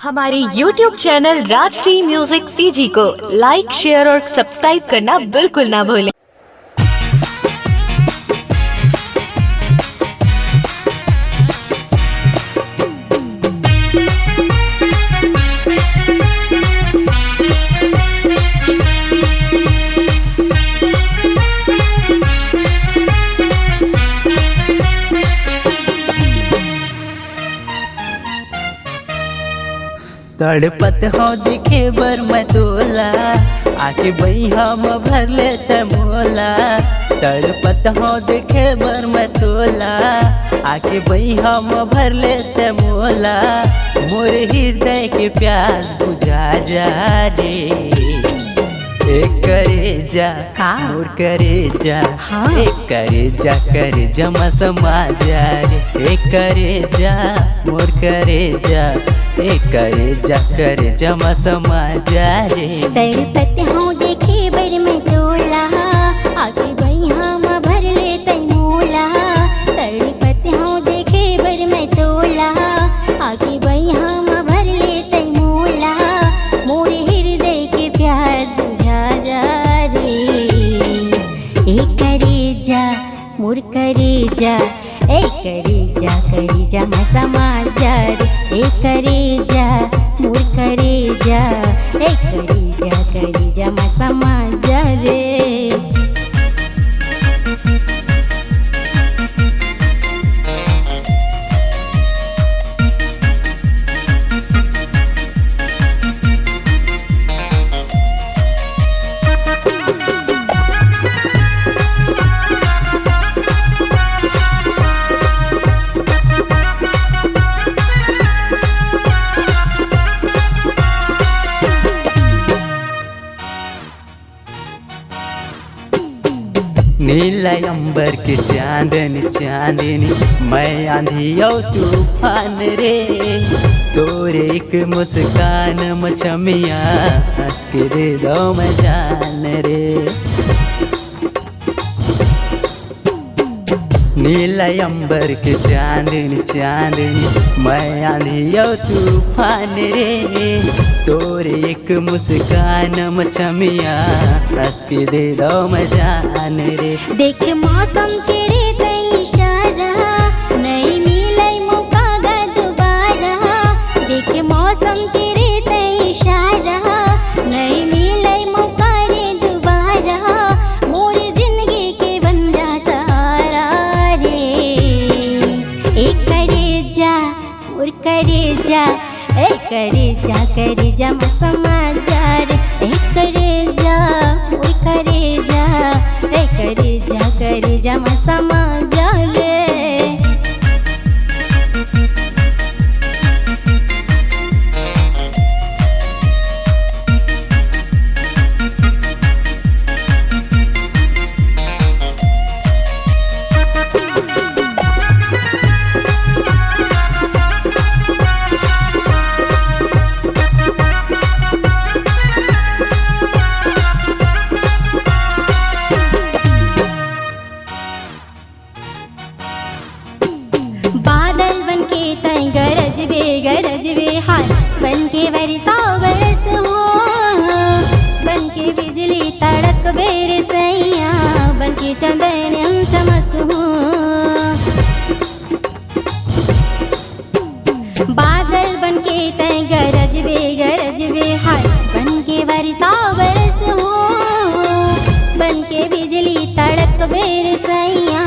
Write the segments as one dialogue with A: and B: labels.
A: हमारे YouTube channel Rajshri music CG को लाइक, share और सब्सक्राइब करना बिल्कुल ना भूलें।
B: तड़पत हो दिखे बर मैं तोला आके बई हम भर लेते मोला। तड़पत हो दिखे बर मैं तोला आके बई हम भर लेते मोला। मोर हृदय के प्यास बुझा जा रे एक करे जा मोर करे जा एक करे जा मसमा जा रे एक करे जा मोर करे जा एक करे जा मसमा जा रे।
C: तड़पत हूँ देखे बर मैं तोला आके बई हम भर लेते मोला। तड़पत हूँ देखे बर मैं तोला आके बई हम भर लेते मोला। मोर हृदय के प्यास बुझा जा रे एक करे जा मोर करे जा एक करे जा मसमा जा रे एक करे जा मोर करे जा एक करे जा मसमा जा रे।
B: नीला अंबर के चांदनी चांदनी मैं आंधी औ तूफान रे। तोरे एक मुस्कान मछमिया हंस के दे दो मैं जान रे। नीला अंबर के चांदनी चांदनी मैं आंधी औ तूफान रे। तोरे एक मुस्कान मछमिया हंस के दे दो मैं जान रे।
C: देख मौसम के रे इशारा नहीं मिले मौका गा दोबारा। देख मौसम के रे इशारा नहीं मिले मौका रे दोबारा। मोर जिंदगी के बन जा सहारा रे एक करे जा मोर करे जा एक करे जा मसमा जा रे एक करे जा मोर करे जा एक करे जा मसमा जा रे। बादल बन के तय गरज बे हाय बन के बरसा बरस हो। बन के बिजली तड़क बेर सैया बन के चंदन चमक हो। बादल बन के तय गरज बे हाय बन के बरसा बरस हो। बन के बिजली तड़क बेर सैया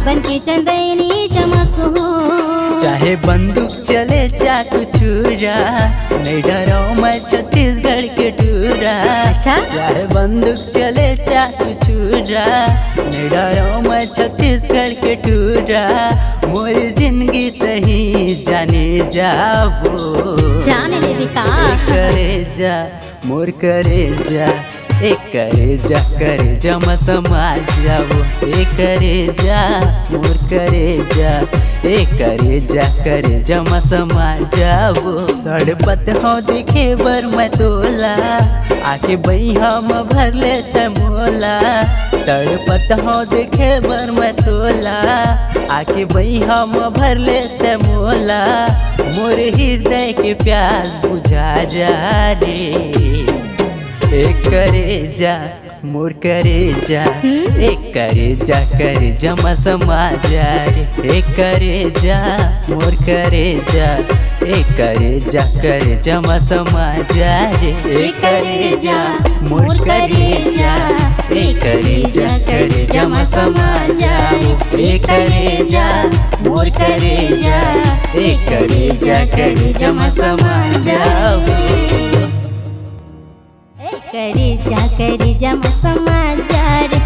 C: बन के चंदनी चमक हो।
B: चाहे बंदूक चले चाकू छुरा नहीं डरो मैं छत्तीसगढ़ के टूरा।
C: अच्छा
B: चाहे बंदूक चले चाकू छुरा नहीं डरो मैं छत्तीसगढ़ के टूरा। मोर जिंदगी तही जाने जाबो
C: जाने ले दिखा
B: करे जा मोर करे जा करे जा म समा जाओ करे जा मोर करे जा म समा जाओ तड़पत हो देखे बर मैं तोला आके बैहा म भर ले मोला तड़पत हो देखे बर मैं तोला आके बैहा म भर ले मोला मोर हृदय के प्यास बुझा जा रे करे जा मोर करे जा करे जा म समा जा रे करे जा मोर करे जा म समा जा रे करे जा मोर करे जा म समा जा रे करे जा मोर करे जा म समा जा
C: करे जा म समा जा रे